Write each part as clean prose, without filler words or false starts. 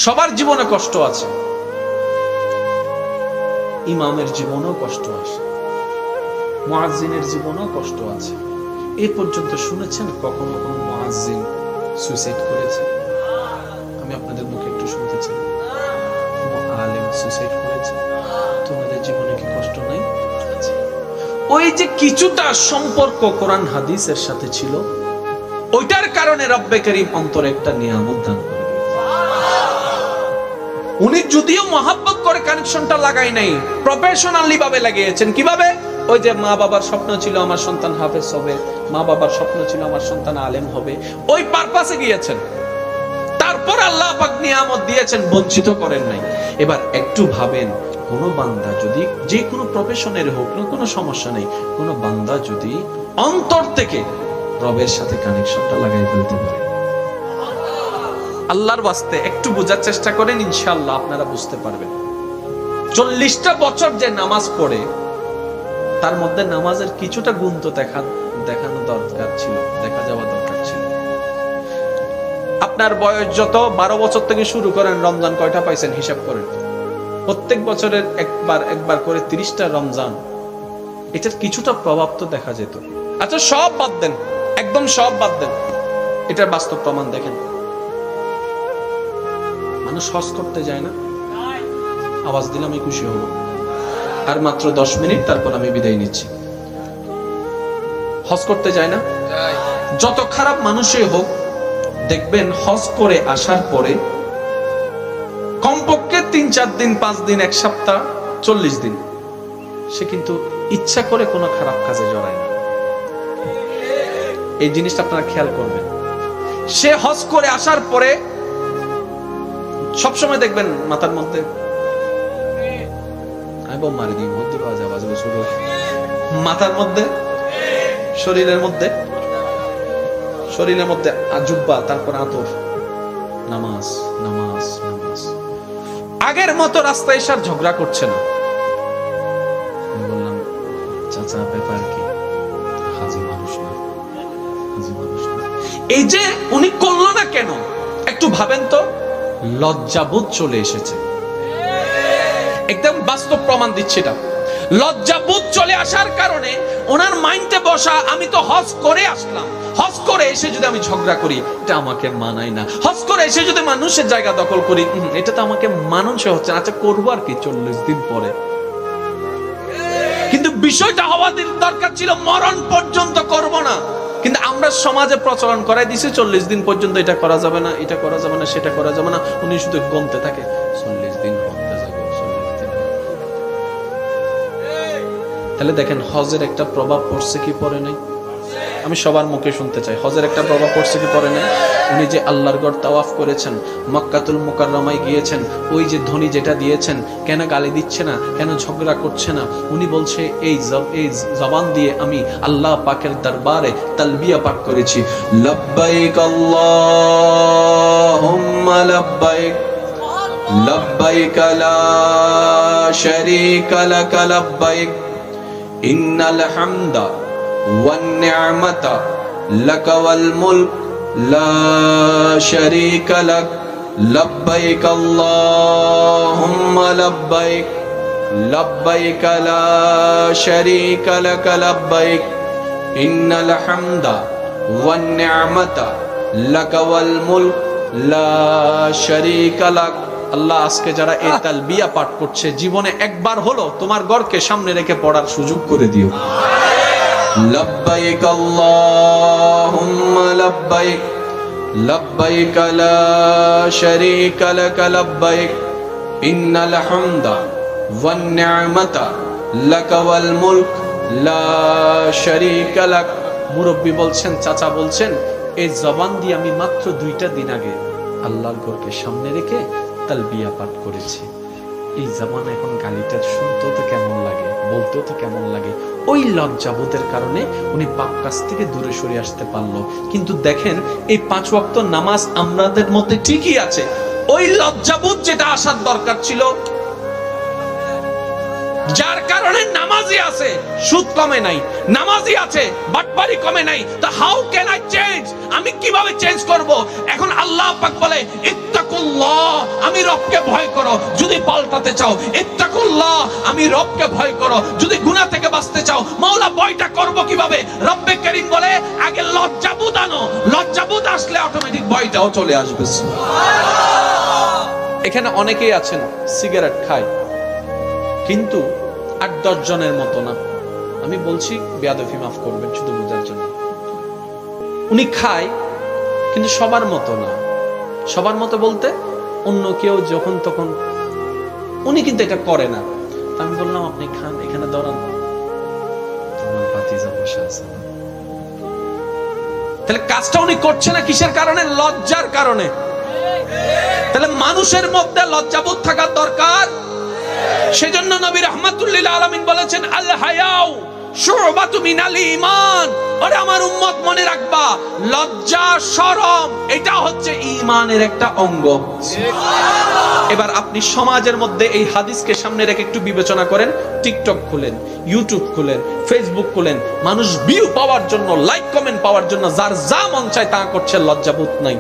সবার জীবনে কষ্ট আছে, ইমামের জীবনেও কষ্ট আছে, মুয়াজ্জিনের জীবনেও কষ্ট আছে। এই পর্যন্ত শুনেছেন কখনো কোনো মুয়াজ্জিন সুইসাইড করেছে? আমি আপনাদের মুখে একটু শুনতে চাই, কোনো আলেম সুইসাইড করেছে? তোমাদের জীবনে কি কষ্ট নাই? ওই যে কিছুটা সম্পর্ক কোরআন হাদিসের সাথে ছিল, ওইটার কারণে রব্বে করিম অন্তরে একটা নিয়ামত দান করে। উনি যদিও মহাব্বত করে কানেকশনটা লাগাই নাই, প্রফেশনালি ভাবে লাগিয়েছেন। কিভাবে? ওই যে মা বাবার স্বপ্ন ছিল আমার সন্তান হাফেজ হবে, মা বাবার স্বপ্ন ছিল আমার সন্তান আলেম হবে, ওই পারপাসে গিয়েছেন। তারপর আল্লাহ পাক নিয়ামত দিয়েছেন, বঞ্চিত করেন নাই। এবার একটু ভাবেন, কোন বান্দা যদি যে কোনো প্রফেশনের হোক না, কোনো সমস্যা নেই, কোন বান্দা যদি অন্তর থেকে রবের সাথে কানেকশনটা লাগাই ফেলতে পারে, আল্লাহর ওয়াস্তে একটু বোঝার চেষ্টা করেন, ইনশাআল্লাহ আপনারা বুঝতে পারবেন। 40টা বছর যে নামাজ পড়ে, তার মধ্যে নামাজের কিছুটা গুণ তো দেখানো দরকার ছিল, দেখা যাওয়া দরকার ছিল। আপনার বয়স যত 12 বছর থেকে শুরু করেন, রমজান কয়টা পাইছেন হিসাব করেন। প্রত্যেক বছরের একবার করে 30টা রমজান, এটার কিছুটা প্রভাব তো দেখা যেত। আচ্ছা সব বাদ দেন, একদম সব বাদ দেন, এটার বাস্তব প্রমাণ দেখেন। মানুষ হজ করতে যায় না? আওয়াজ দিলে আমি খুশি হব। আর মাত্র 10 মিনিট, তারপর আমি বিদায় নিচ্ছি। হজ করতে যায় না? যত খারাপ মানুষই হোক, দেখবেন হজ করে আসার পরে কমপক্ষে 3-4 দিন, 5 দিন, 1 সপ্তাহ, 40 দিন সে কিন্তু ইচ্ছা করে কোনো খারাপ কাজে জড়ায় না। এই জিনিসটা আপনারা খেয়াল করবেন। সে হজ করে আসার পরে সবসময় দেখবেন মাথার মধ্যে মাথার মধ্যে, শরীরের মধ্যে আজুব্বা, তারপর আতর, নামাজ নামাজ নামাজ। আগের মতো রাস্তায় এসে ঝগড়া করছে না। আমি বললাম, চাচা ব্যাপার কি? হাজি মানুষ না, হাজি মানুষ না। এই যে উনি করলো না কেন, একটু ভাবেন তো। লজ্জাবোধ চলে এসেছে, একদম বাস্তব প্রমাণ দিচ্ছে এটা। লজ্জাবোধ চলে আসার কারণে ওনার মাইন্ডে বসা, আমি তো হজ করে আসলাম, হজ করে এসে যদি আমি ঝগড়া করি, এটা আমাকে মানায় না। হজ করে এসে যদি মানুষের জায়গা দখল করি, এটা তো আমাকে মানানসই হচ্ছে না। আচ্ছা করবো আর কি 40 দিন পরে। কিন্তু বিষয়টা হওয়া দরকার ছিল মরণ পর্যন্ত করব না। কিন্তু আমরা সমাজে প্রচলন করাই দিছি 40 দিন পর্যন্ত এটা করা যাবে না, এটা করা যাবে না, সেটা করা যাবে না। উনি শুধু গমতে থাকে 40 দিন হতে যাবে, 40 দিন। তাহলে দেখেন হজের একটা প্রভাব পড়ছে কি পড়ে নাই? আমি সবার মুখে শুনতে চাই, হজের একটা প্রভাব পড়ছে কি পড়ে নাই? উনি যে আল্লাহর ঘর তাওয়াফ করেছেন, মক্কাতুল মুকাররমায় গিয়েছেন, ওই যে ধ্বনি যেটা দিয়েছেন, কেন গালি দিচ্ছে না, কেন ঝগড়া করছে না? উনি বলছে এই জবান দিয়ে আমি আল্লাহ পাকের দরবারে তালবিয়া পাঠ করেছি, লব্বাইক আল্লাহুম্মা লব্বাইক, লব্বাইক লা শারীকা লাক লব্বাইক, ইন্নাল হামদা ওয়ান নি'মাতা লাক ওয়াল মুলক লা শারীকা লাক, লব্বাইক আল্লাহুম্মা লব্বাইক, লব্বাইক লা শারীকা লাক লব্বাইক, ইন্নাল হামদা ওয়ান নি'মাতা লাক ওয়াল মুলক লা শারীকা লাক। আল্লাহ আজকে যারা এই তালবিয়া পাঠ করছে, জীবনে একবার হলো তোমার ঘরকে সামনে রেখে পড়ার সুযোগ করে দিও। লব্বাইক আল্লাহুম্মা লব্বাইক, লব্বাইক লা শারীকা লাক লব্বাইক, ইন্নাল হামদা ওয়ান নি'মাতা লাক ওয়াল মুলক লা শারীকা লাক। মুরব্বি বলছেন, চাচা বলছেন, এই জবান দিয়ে আমি মাত্র 2টা দিন আগে আল্লাহর ঘরকে সামনে রেখে তালবিয়া পাঠ করেছি। এই জবান এখন গালিটা শুনতেও তো কেমন লাগে, বলতেও তো কেমন লাগে। ওই লজ্জাবোধের কারণে উনি পাপ কাজ থেকে দূরে সরে আসতে পারলো। কিন্তু দেখেন এই 5 ওয়াক্ত নামাজ আমাদের মধ্যে ঠিকই আছে, ওই লজ্জাবোধ যেটা আসার দরকার ছিল, যার কারণে নামাজি আছে সুদ কমে নাই, নামাজি আছে বাটপারি কমে নাই। তো হাউ ক্যান আই চেঞ্জ? আমি কিভাবে চেঞ্জ করব? এখন আল্লাহ পাক বলে ইত্তাকুল্লাহ, আমি আমি রবকে ভয় করো যদি পাল্টাতে চাও, ইত্তাকুল্লাহ আমি রবকে ভয় করো যদি গুনাহ থেকে বাঁচতে চাও। মাওলা ভয়টা করব কিভাবে? রব্বে কারীম বলে আগে লজ্জাবোধ আনো, লজ্জাবোধ আসলে অটোমেটিক ভয়টাও চলে আসবে। সুবহানাল্লাহ। এখানে অনেকেই আছেন সিগারেট খায়, কিন্তু ৮-১০ জনের মতো না। আমি বলছি বেয়াদবি মাফ করবেন, শুধু বোঝার জন্য। উনি খায় কিন্তু সবার মতো না। সবার মতো বলতে অন্য কেউ যখন তখন, উনি কিন্তু এটা করে না। আমি বললাম আপনি খান, এখানে দাঁড়ান, আমার ভাতিজা বসে আছে। তাহলে কাজটা উনি করছে না কিসের কারণে? লজ্জার কারণে। তাহলে মানুষের মধ্যে লজ্জাবোধ থাকা দরকার। সেজন্য নবী রাহমাতুল লিল আলামিন বলেছেন আল হায়াউ শুবাতু মিনাল ঈমান। ওরে আমার উম্মত মনে রাখবা, লজ্জা শরম এটা হচ্ছে ঈমানের একটা অঙ্গ। সুবহানাল্লাহ। এবার আপনি সমাজের মধ্যে এই হাদিসকে সামনে রেখে একটু বিবেচনা করেন। টিকটক খুলেন, ইউটিউব খুলেন, ফেসবুক খুলেন, মানুষ ভিউ পাওয়ার জন্য, লাইক কমেন্ট পাওয়ার জন্য যার যা মন চায় তা করছে, লজ্জাবোধ নাই।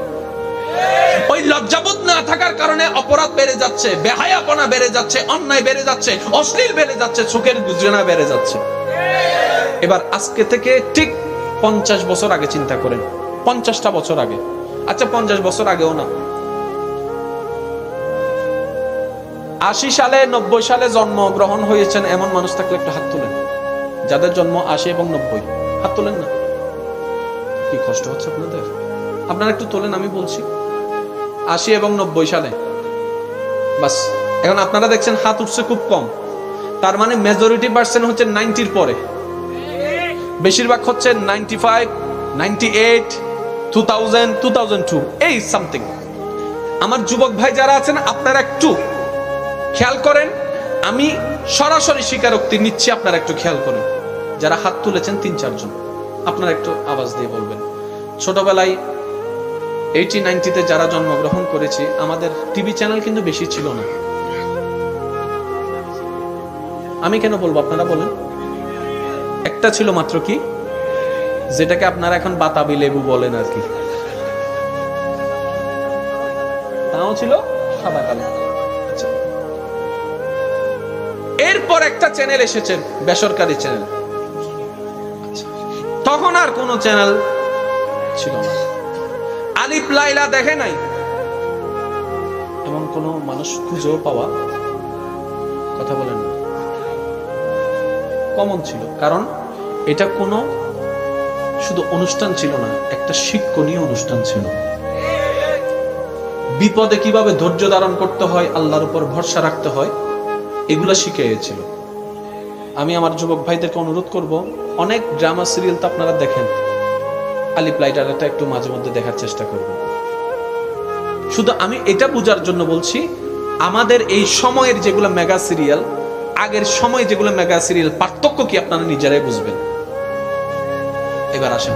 ওই লজ্জাবোধ না থাকার কারণে অপরাধ বেড়ে যাচ্ছে, বেহায়াপনা বেড়ে যাচ্ছে, অন্যায় বেড়ে যাচ্ছে, অশ্লীল বেড়ে যাচ্ছে, চোখের গুজরানা বেড়ে যাচ্ছে। এবার আজকে থেকে ঠিক 50 বছর আগে চিন্তা করেন, 50টা বছর আগে, আচ্ছা 50 বছর আগেও না, 80 সালে 90 সালে জন্মগ্রহণ হয়েছেন এমন মানুষ থাকলে একটা হাত তোলেন। যাদের জন্ম 80 এবং 90, হাত তোলেন না। কি কষ্ট হচ্ছে আপনাদের? আপনারা একটু তোলেন, আমি বলছি 80 এবং 90 সালে। বাস এখন আপনারা দেখছেন হাত উঠছে খুব কম, তার মানে মেজরিটি পার্সেন্ট হচ্ছে 90-র পরে, বেশিরভাগ হচ্ছে 95, 98, 2000, 2002 এই সামথিং। আমার যুবক ভাই যারা আছেন আপনারা একটু খেয়াল করেন, আমি সরাসরি স্বীকারোক্তি নিচ্ছি, আপনারা একটু খেয়াল করেন। যারা হাত তুলেছেন 3-4 জন, আপনারা একটু আওয়াজ দিয়ে বলবেন। ছোটবেলায় 80-90-তে যারা জন্মগ্রহণ করেছি, আমাদের টিভি চ্যানেল কিন্তু বেশি ছিল না। আমি কেন বলবো আপনারা বলেন? একটা ছিল মাত্র, কি যেটাকে আপনারা এখন বাতাবি লেবু বলেন আর কি, তাও ছিল সাদা কালো। এরপর একটা চ্যানেল এসেছে, বেসরকারি চ্যানেল। তখন আর কোনো চ্যানেল ছিল না। আলিফ লাইলা দেখে নাই এমন কোন মানুষ খুঁজেও পাওয়া, কথা বলেন না, কমন ছিল। কারণ এটা কোনো শুধু অনুষ্ঠান ছিল না, একটা শিক্ষণীয় অনুষ্ঠান ছিল। বিপদে কিভাবে ধৈর্য ধারণ করতে হয়, আল্লাহর উপর ভরসা রাখতে হয়, এগুলা শিখিয়েছিল। আমি আমার যুবক ভাইদেরকে অনুরোধ করব, অনেক ড্রামা সিরিয়াল তো আপনারা দেখেন, আলিফ লাইলাটা একটু মাঝে মধ্যে দেখার চেষ্টা করবেন। শুধু আমি এটা বোঝার জন্য বলছি, আমাদের এই সময়ের যেগুলো মেগা সিরিয়াল, আগের সময় যেগুলো মেগা সিরিয়াল, পার্থক্য কি আপনারা নিজেরাই বুঝবেন। এবার আসেন,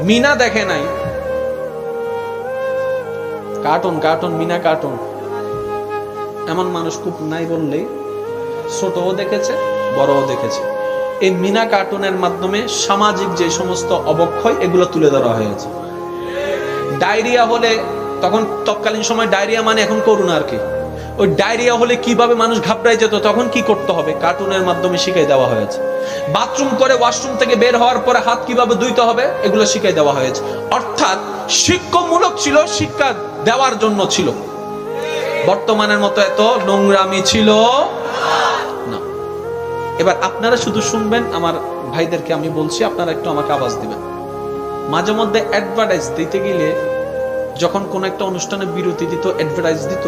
মিনা দেখে নাই, কার্টুন কার্টুন মিনা কার্টুন, এমন মানুষ খুব নাই বললেই, ছোটও দেখেছে বড়ও দেখেছে। এই মিনা কার্টুনের মাধ্যমে সামাজিক যে সমস্ত অবক্ষয় এগুলো তুলে ধরা হয়েছে। ডায়রিয়া হলে, তখন তৎকালীন সময় ডায়রিয়া মানে এখন করোনা আর কি, ওই ডায়রিয়া হলে কিভাবে মানুষ ঘাবড়ায় যেত, তখন কি করতে হবে কার্টুনের মাধ্যমে শিখিয়ে দেওয়া হয়েছে। বাথরুম করে ওয়াশরুম থেকে বের হওয়ার পরে হাত কিভাবে ধুইতে হবে এগুলো শিখিয়ে দেওয়া হয়েছে। অর্থাৎ শিক্ষামূলক ছিল, শিক্ষা দেওয়ার জন্য ছিল। বর্তমানের মতো এত নোংরামি ছিল না। এবার আপনারা শুধু শুনবেন, আমার ভাইদেরকে আমি বলছি, আপনারা একটু আমাকে আওয়াজ দিবেন। মাঝে মধ্যে অ্যাডভার্টাইজ দিতে গেলে, যখন কোন একটা অনুষ্ঠানে বিরতি দিত, অ্যাডভার্টাইজ দিত,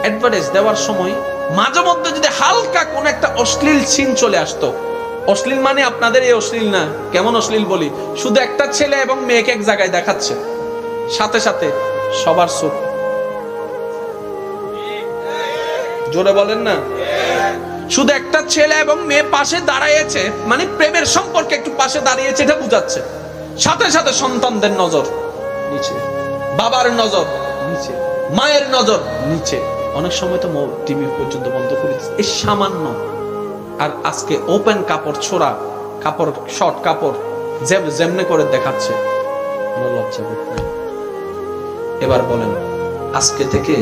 অ্যাডভার্টাইজ দেওয়ার সময় মাঝে মধ্যে যদি হালকা কোন একটা অশ্লীল সিন চলে আসতো, অশ্লীল মানে আপনাদের এই অশ্লীল না, কেমন অশ্লীল বলি, শুধু একটা ছেলে এবং মেয়েকে এক জায়গায় দেখাচ্ছে, সাথে সাথে সবার চোখ, জোরে বলেন না, শুধু একটা ছেলে এবং মেয়ে পাশে দাঁড়িয়েছে, মানে প্রেমের সম্পর্কে একটু পাশে দাঁড়িয়েছে, এটা বুঝাচ্ছে। সাথে সাথে সন্তানদের নজর নিচে, বাবার নজর নিচে, মায়ের নজর নিচে, অনেক সময় তো টিভি পর্যন্ত বন্ধ করে দিচ্ছে, এই সামান্য। আর আজকে ওপেন কাপড়, ছোড়া কাপড়, শর্ট কাপড় যেমনে করে দেখাচ্ছে, কোনো লজ্জা বোধ নাই। এবার বলেন, আজকে থেকে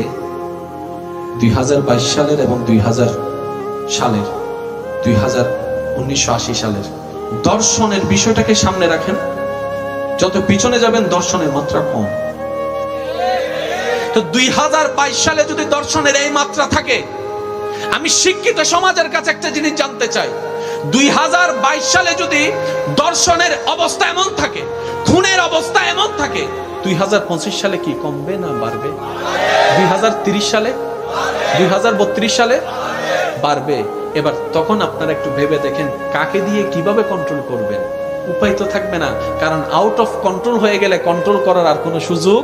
2022 সালের এবং 2000 সালের 1980 সালের দর্শনের বিষয়টাকে সামনে রাখেন। যত পিছনে যাবেন দর্শনের মাত্রা কম। তো 2022 সালে যদি দর্শনের এই মাত্রা থাকে, আমি শিক্ষিত সমাজের কাছে একটা জিনিস জানতে চাই, 2022 সালে যদি দর্শনের অবস্থা এমন থাকে, খুনের অবস্থা এমন থাকে, 2025 সালে কি কমবে না বাড়বে? 2030 সালে, 2032 সালে বাড়বে। এবার তখন আপনারা একটু ভেবে দেখেন, কাকে দিয়ে কিভাবে কন্ট্রোল করবেন? উপায় তো থাকবে না, কারণ আউট অফ কন্ট্রোল হয়ে গেলে কন্ট্রোল করার আর কোনো সুযোগ।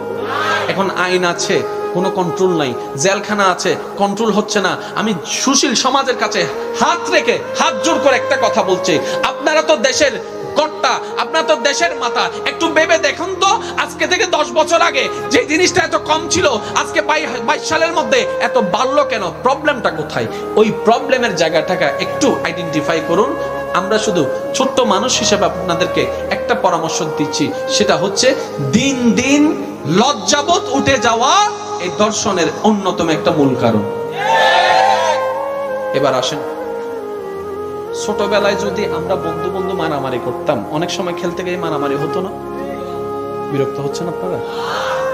এখন আইন আছে, কোনো কন্ট্রোল নাই, জেলখানা আছে, কন্ট্রোল হচ্ছে না। আমি সুশীল সমাজের কাছে হাত রেখে হাত জোর করে একটা কথা বলছি, আপনারা তো দেশের কর্তা, আপনারা তো দেশের মাথা, একটু ভেবে দেখুন তো, আজকে থেকে 10 বছর আগে যে জিনিসটা এত কম ছিল, আজকে 22 সালের মধ্যে এত বাড়লো কেন? প্রবলেমটা কোথায়? ওই প্রবলেমের জায়গাটাকে একটু আইডেন্টিফাই করুন। আমরা শুধু ছোট্ট মানুষ হিসেবে আপনাদেরকে একটা পরামর্শ দিচ্ছি, সেটা হচ্ছে দিন দিন লজ্জাবোধ উঠে যাওয়া এই দর্শনের অন্যতম একটা মূল কারণ। এবার আসেন, ছোটবেলায় যদি আমরা বন্ধু বন্ধু মারামারি করতাম, অনেক সময় খেলতে গিয়ে মারামারি হতো না? বিরক্ত হচ্ছেন আপনারা?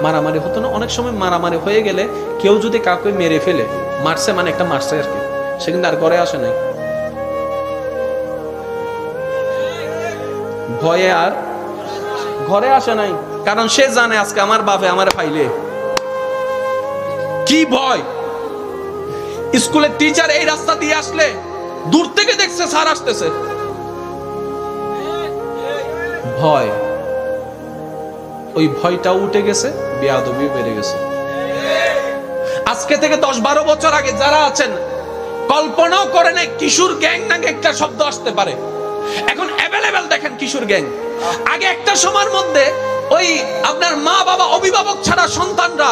মারামারি হতো না? অনেক সময় মারামারি হয়ে গেলে কেউ যদি কাউকে মেরে ফেলে, মারছে মানে একটা মারছে আর কি, সে কিন্তু আর ঘরে আসে নাই, ভয়ে আর ঘরে আসে নাই, কারণ সে জানে আজকে আমার বাপে আমার ফাইলে কি ভয়। স্কুলের টিচার এই রাস্তা দিয়ে আসলে দূর থেকে দেখছে স্যার আসতেছে, ভয়, ওই ভয়টা উঠে গেছে, বেয়াদবি বেড়ে গেছে। আজকে থেকে 10-12 বছর আগে যারা আছেন কল্পনাও করে নাই কিশোর গ্যাং নাকি একটা শব্দ আসতে পারে। এখন অ্যাভেলেবেল দেখেন কিশোর গ্যাং। আগে একটা সময়ের মধ্যে ওই আপনার মা বাবা অভিভাবক ছাড়া সন্তানরা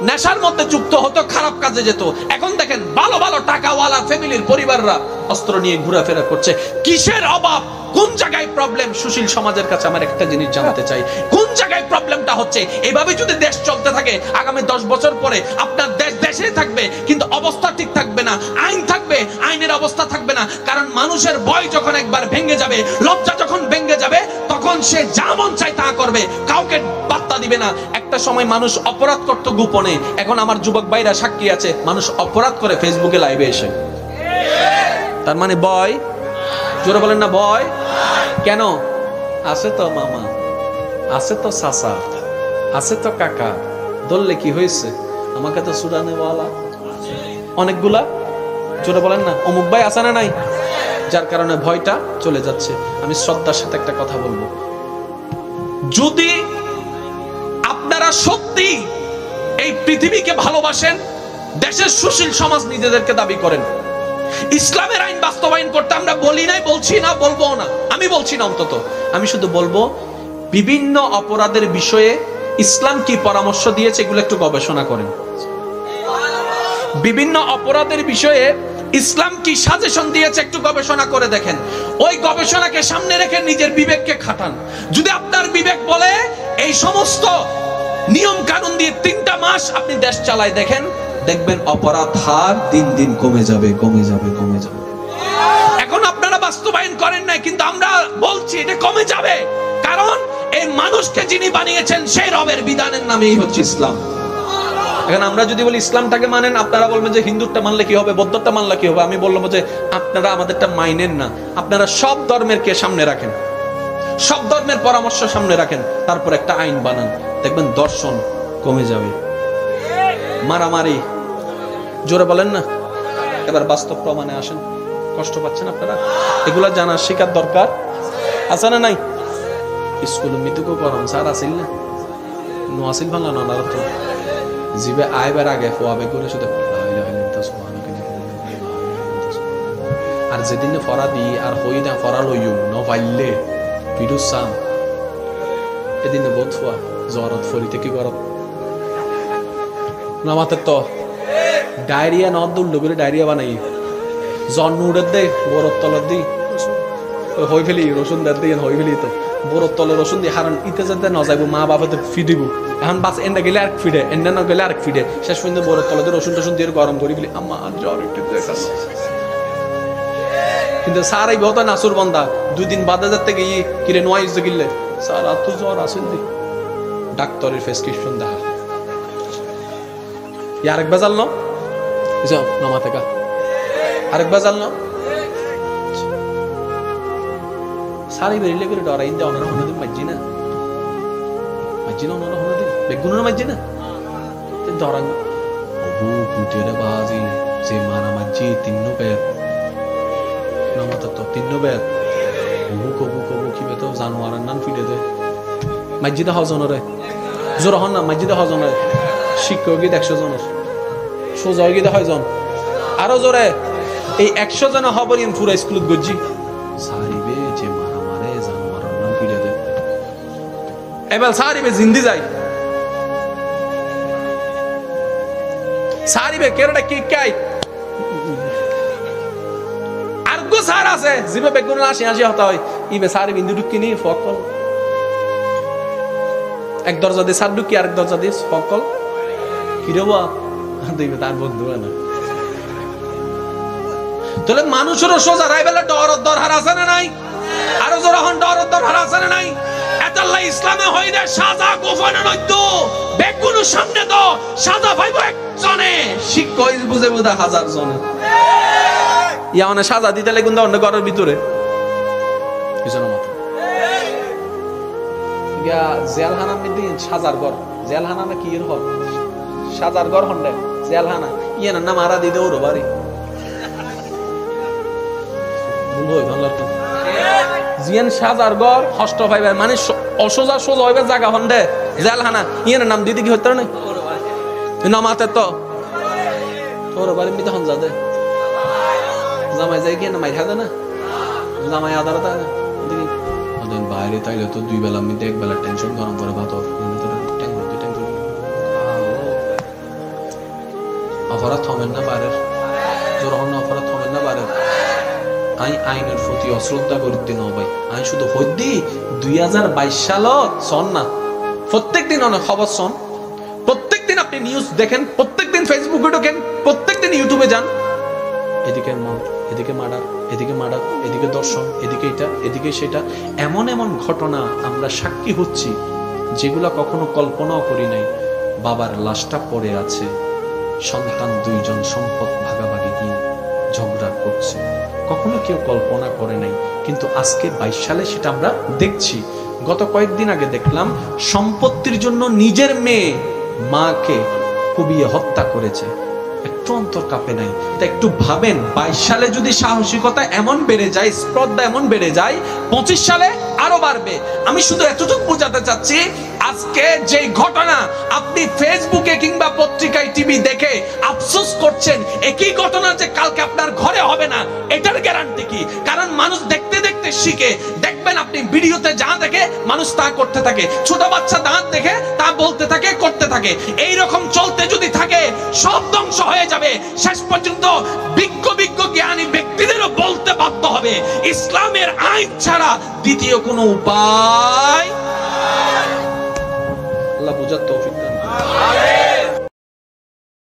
নেশার মধ্যে যুক্ত হতো, খারাপ কাজে যেত। এখন দেখেন ভালো ভালো টাকাওয়ালা ফ্যামিলির পরিবাররা অস্ত্র নিয়ে ঘোরাফেরা করছে। কিসের অভাব? কোন জায়গায় প্রবলেম? সুশীল সমাজের কাছে আমার একটা জিনিস জানতে চাই, কোন জায়গায় প্রবলেমটা হচ্ছে? এভাবে যদি দেশ চলতে থাকে, আগামী 10 বছর পরে আপনার দেশ দেশেই থাকবে, কিন্তু অবস্থা ঠিক থাকবে না। আইন থাকবে, আইনের অবস্থা থাকবে না। কারণ মানুষের ভয় যখন একবার ভেঙে যাবে, লজ্জা যখন ভেঙে যাবে, তখন সে যা মন চায় তা করবে, কাউকে পাত্তা দিবে না। একটা সময় মানুষ অপরাধ করতো গোপনে, এখন আমার যুবক ভাইরা সাক্ষী আছে, মানুষ অপরাধ করে ফেসবুকে লাইভে এসে। তার মানে ভয়, জোরে বলেন না ভয়। কেন? আছে তো মামা, আছে তো চাচা, আছে তো কাকা, ধরলে কি হয়েছে? আমাকে তো সুরানেওয়ালা অনেকগুলা, জোরে বলেন না, অমুক ভাই আছে না নাই, যার কারণে ভয়টা চলে যাচ্ছে। আমি শ্রদ্ধার সাথে একটা কথা বলবো, যদি আপনারা সত্যি এই পৃথিবীকে ভালোবাসেন, দেশের সুশীল সমাজ নিজেদেরকে দাবি করেন, ইসলামের আইন বাস্তবায়ন করতে আমরা বলি নাই, বলছি না, বলবো না, আমি বলছি না, অন্তত আমি শুধু বলবো বিভিন্ন অপরাধের বিষয়ে ইসলাম কি পরামর্শ দিয়েছে এগুলো একটু গবেষণা করেন। বিভিন্ন অপরাধের বিষয়ে ইসলাম কি সাজেশন দিয়েছে একটু গবেষণা করে দেখেন। ওই গবেষণাকে সামনে রেখে নিজের বিবেককে খাটান। যদি আপনার বিবেক বলে এই সমস্ত নিয়ম কানুন দিয়ে 3টা মাস আপনি দেশ চালায় দেখেন, দেখবেন অপরাধ হার দিন দিন কমে যাবে, কমে যাবে, কমে যাবে। এখন আপনারা বাস্তবায়ন করেন না, কিন্তু আমরা বলছি এটা কমে যাবে, কারণ এই মানুষকে যিনি বানিয়েছেন সেই রবের বিধানের নামেই হচ্ছে ইসলাম। এখন আমরা যদি বলি ইসলামটাকে মানেন, আপনারা বলবেন যে হিন্দুরটা মানলে কি হবে, বৌদ্ধটা মানলে কি হবে। আমি বলবো যে আপনারা আমাদেরটা মাইনেন না, আপনারা সব ধর্মের কে সামনে রাখেন, সব ধর্মের পরামর্শ সামনে রাখেন, তারপর একটা আইন বানান, দেখবেন দর্শন কমে যাবে, মারামারি, জোরে বলেন না। এবার বাস্তব প্রমাণে আসেন। কষ্ট পাচ্ছেন আপনারা? এগুলা জানার শিকার দরকার আছে না নাই? স্কুল মিতুকো করম স্যার আসিল না, নো আসিল ভালো না, তো জিবে আইবার আগে ফোয়াবে করে শুধু আর যেদিন ফরা দি আর হই না ফরা লইও ন পাইলে ভিডিও সাম এদিন বহুত ফোয়া জ্বরত ফরিতে কি করত নামাতে তো ডায়রিয়া ন দুল করে ডায়রিয়া বানাই জন উড়ে দে বরত তলত দি হই ফেলি রসুন দাঁত দিয়ে হই ফেলি তো বড় তলে রসুন দিয়ে হারান ইতে যাতে ন যাইব মা বাবাতে ফিডিব এখন বাস এন্ডা গেলে আর ফিডে এন্ডা না গেলে আর ফিডে শেষ পর্যন্ত বড় তলে রসুন টসুন দিয়ে গরম করি বলি আমার জ্বর একটু কিন্তু স্যার এই বহুত নাসুর বন্দা 2 দিন বাদে যাতে গিয়ে কিরে নোয়াইজ গিললে স্যার আর তো জ্বর আসেন দি ডাক্তারের প্রেসক্রিপশন দেখা আরেক বাজাল ন নমা থেকে আরেক বাজাল ন সারি বেরিলে করে ডরাই দে অনরা হনদিন মাজি না অনরা হনদিন বেগুনরা মাজি না তে ডরাং ওবু কুটেরে বাজি যে মারা মাজি তিন্নো পের নমা তো তিন্নো পের ওবু কবু কি বেতো জানোয়ারের নাম ফিডে দে মাজি দা হজনরে জোর হন না মাজি দা হজনরে শিক্ষক গিয়ে 100 জনের সোজা গিয়ে 100 জন আরো জোরে এই 100 জন হবরিন পুরো স্কুলত গজি সারিবে যে মারা মারে জানোয়ারের নাম ফিডে দে এবার সারিবে জিন্দি যাই সারিবে কেরটা কি কাই আর গো সার আছে জিবে বেগুন আসি হতা হয় ইবে সারি বিন্দু ঢুকিনি ফকল এক দরজা দিয়ে সার ঢুকি আরেক দরজা দিয়ে ফকল কি রে বা দেখবে তার বন্ধু না তাহলে মানুষেরও সোজা রাইবেলা দর হার আছে না নাই আরো জোর হন দর হার আছে না নাই এতাল্লাহ ইসলামে হইলে সাজা গোপনে নইত বেগুন সামনে তো সাজা পাইবো একজনে শিক্ষক বুঝে বুঝা 1000 জনে ইয়া মানে সাজা দিতে লাগুন দা অন্য ঘরের ভিতরে কিসের মত ইয়া জেলখানার মধ্যে সাজার ঘর জেলখানা না কি এর হল সাজার ঘর হন্ডে জেলখানা ইয়া না মারা দিতে ওর বাড়ি বুঝো ভালো তো জিয়ান সাজার ঘর হস্ত পাইবে মানে অসোজা সোজা হইবে জায়গা হন্ডে জেলখানা ইয়া নাম দিদি কি হইতো না নামাতে তো ওর বাড়ি মিতে হন যা দে জামাই যাই কি না মাইরা দে না জামাই আদার তা না দেখি ওদিন বাইরে তাইলে তো 2 বেলা মিতে 1 বেলা টেনশন গরম করে ভাত অপরাধ থমেন না বাইরের জোর হন অপরাধ থমেন না বাইরের আইনের প্রতি অশ্রদ্ধা করতে না ভাই আমি শুধু হইদি 2022 সালত সন না প্রত্যেকদিন অনেক খবর শোন প্রত্যেকদিন আপনি নিউজ দেখেন প্রত্যেকদিন ফেসবুকে ঢোকেন প্রত্যেকদিন ইউটিউবে যান এদিকে মার্ডার এদিকে দর্শন এদিকে এটা এদিকে সেটা এমন ঘটনা আমরা সাক্ষী হচ্ছি যেগুলা কখনো কল্পনাও করি নাই বাবার লাশটা পড়ে আছে সন্তান 2 জন সম্পদ ভাগাভাগি নিয়ে ঝগড়া করছে কখনো কেউ কল্পনা করে নাই কিন্তু আজকে 22 সালে সেটা আমরা দেখছি গত কয়েকদিন আগে দেখলাম সম্পত্তির জন্য নিজের মেয়ে মাকে কুপিয়ে হত্যা করেছে একটু অন্তর কাঁপে নাই তা একটু ভাবেন 22 সালে যদি সাহসিকতা এমন বেড়ে যায় স্পর্ধা এমন বেড়ে যায় 25 সালে আরো বাড়বে আমি শুধু এতটুকু বোঝাতে চাচ্ছি আজকে যে ঘটনা আপনি ফেসবুকে কিংবা পত্রিকায় টিভি দেখে আফসোস করছেন একই ঘটনা যে কালকে আপনার ঘরে হবে না এটার গ্যারান্টি কি কারণ মানুষ দেখতে দেখতে শিখে দেখবেন আপনি ভিডিওতে যা দেখে মানুষ তা করতে থাকে ছোট বাচ্চা দাঁত দেখে তা বলতে থাকে করতে থাকে এই রকম চলতে যদি থাকে সব ধ্বংস হয়ে যাবে শেষ পর্যন্ত বিজ্ঞ জ্ঞানী ব্যক্তিদেরও বলতে বাধ্য হবে ইসলামের আইন ছাড়া দ্বিতীয় কোনো উপায় আল্লাহ বুঝার তৌফিক দান।